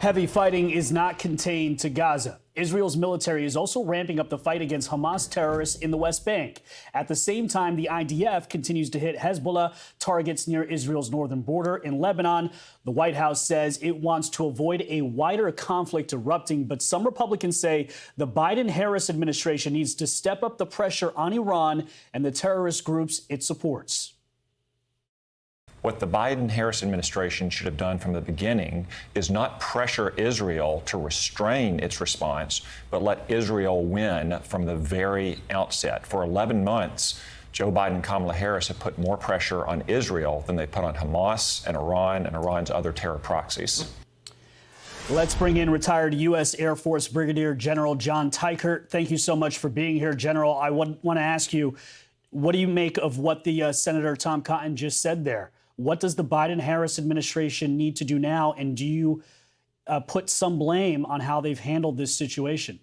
Heavy fighting is not contained to Gaza. Israel's military is also ramping up the fight against Hamas terrorists in the West Bank. At the same time, the IDF continues to hit Hezbollah targets near Israel's northern border in Lebanon. The White House says it wants to avoid a wider conflict erupting, but some Republicans say the Biden-Harris administration needs to step up the pressure on Iran and the terrorist groups it supports. What the Biden-Harris administration should have done from the beginning is not pressure Israel to restrain its response, but let Israel win from the very outset. For 11 months, Joe Biden and Kamala Harris have put more pressure on Israel than they put on Hamas and Iran's other terror proxies. Let's bring in retired U.S. Air Force Brigadier General John Teichert. Thank you so much for being here, General. I want to ask you, what do you make of what the Senator Tom Cotton just said there? What does the Biden-Harris administration need to do now? And do you put some blame on how they've handled this situation?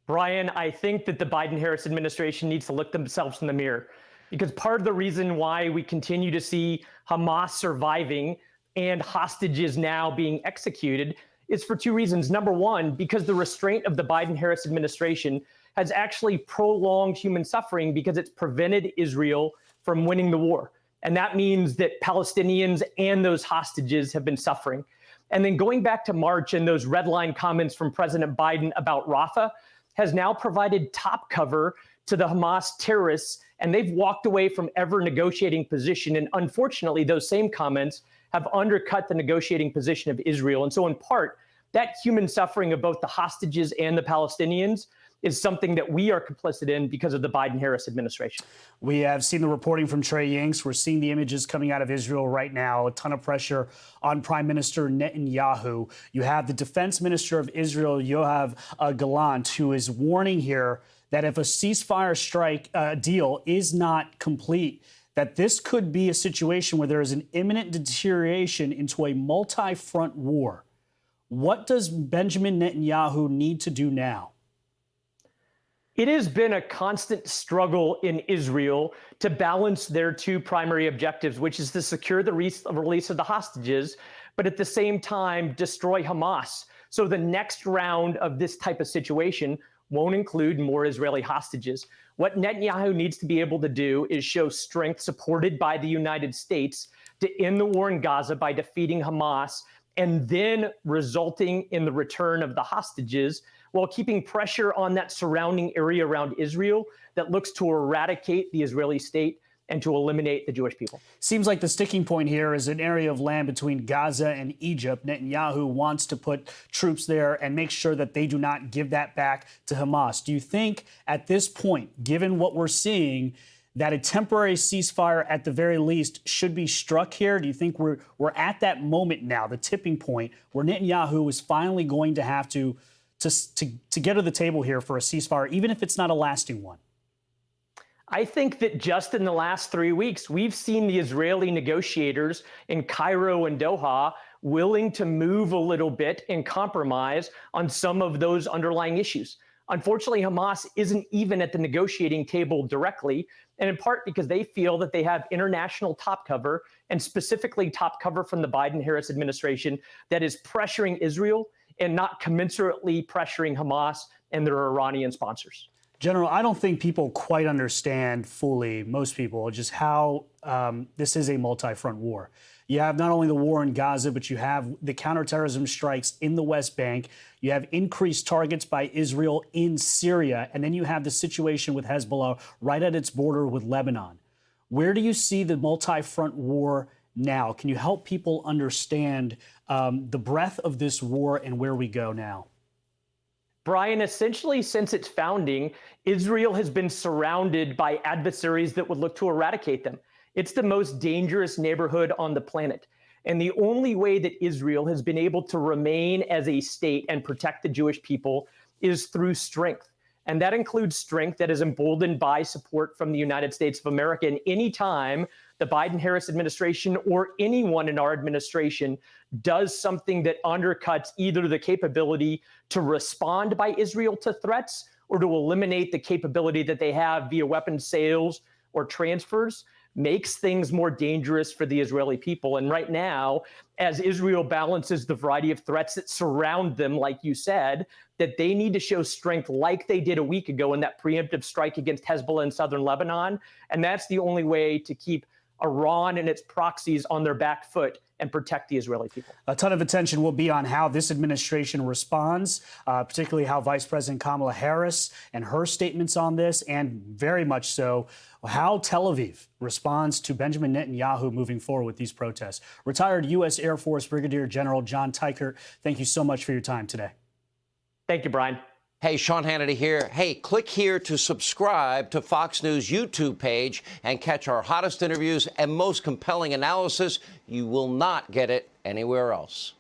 Brian, I think that the Biden-Harris administration needs to look themselves in the mirror, because part of the reason why we continue to see Hamas surviving and hostages now being executed is for two reasons. Number one, because the restraint of the Biden-Harris administration has actually prolonged human suffering because it's prevented Israel from winning the war. And that means that Palestinians and those hostages have been suffering. And then going back to March and those red line comments from President Biden about Rafah has now provided top cover to the Hamas terrorists, and they've walked away from ever negotiating position. And unfortunately, those same comments have undercut the negotiating position of Israel. And so in part, that human suffering of both the hostages and the Palestinians is something that we are complicit in because of the Biden-Harris administration. We have seen the reporting from Trey Yanks. We're seeing the images coming out of Israel right now. A ton of pressure on Prime Minister Netanyahu. You have the defense minister of Israel, Yoav Gallant, who is warning here that if a ceasefire strike deal is not complete, that this could be a situation where there is an imminent deterioration into a multi-front war. What does Benjamin Netanyahu need to do now? It has been a constant struggle in Israel to balance their two primary objectives, which is to secure the release of the hostages, but at the same time destroy Hamas. So the next round of this type of situation won't include more Israeli hostages. What Netanyahu needs to be able to do is show strength supported by the United States to end the war in Gaza by defeating Hamas and then resulting in the return of the hostages, while keeping pressure on that surrounding area around Israel that looks to eradicate the Israeli state and to eliminate the Jewish people. Seems like the sticking point here is an area of land between Gaza and Egypt. Netanyahu wants to put troops there and make sure that they do not give that back to Hamas. Do you think at this point, given what we're seeing, that a temporary ceasefire at the very least should be struck here? Do you think we're at that moment now, the tipping point, where Netanyahu is finally going to have to get to the table here for a ceasefire, even if it's not a lasting one? I think that just in the last 3 weeks, we've seen the Israeli negotiators in Cairo and Doha willing to move a little bit and compromise on some of those underlying issues. Unfortunately, Hamas isn't even at the negotiating table directly, and in part because they feel that they have international top cover, and specifically top cover from the Biden-Harris administration, that is pressuring Israel and not commensurately pressuring Hamas and their Iranian sponsors. General, I don't think people quite understand fully, most people, just how this is a multi-front war. You have not only the war in Gaza, but you have the counterterrorism strikes in the West Bank. You have increased targets by Israel in Syria. And then you have the situation with Hezbollah right at its border with Lebanon. Where do you see the multi-front war now? Can you help people understand the breadth of this war and where we go now? Brian, essentially since its founding, Israel has been surrounded by adversaries that would look to eradicate them. It's the most dangerous neighborhood on the planet. And the only way that Israel has been able to remain as a state and protect the Jewish people is through strength. And that includes strength that is emboldened by support from the United States of America. And anytime the Biden-Harris administration or anyone in our administration does something that undercuts either the capability to respond by Israel to threats or to eliminate the capability that they have via weapons sales or transfers, makes things more dangerous for the Israeli people. And right now, as Israel balances the variety of threats that surround them, like you said, that they need to show strength like they did a week ago in that preemptive strike against Hezbollah in southern Lebanon. And that's the only way to keep Iran and its proxies on their back foot and protect the Israeli people. A ton of attention will be on how this administration responds, particularly how Vice President Kamala Harris and her statements on this, and very much so how Tel Aviv responds to Benjamin Netanyahu moving forward with these protests. Retired U.S. Air Force Brigadier General John Teichert, thank you so much for your time today. Thank you, Brian. Hey, Sean Hannity here. Hey, click here to subscribe to Fox News YouTube page and catch our hottest interviews and most compelling analysis. You will not get it anywhere else.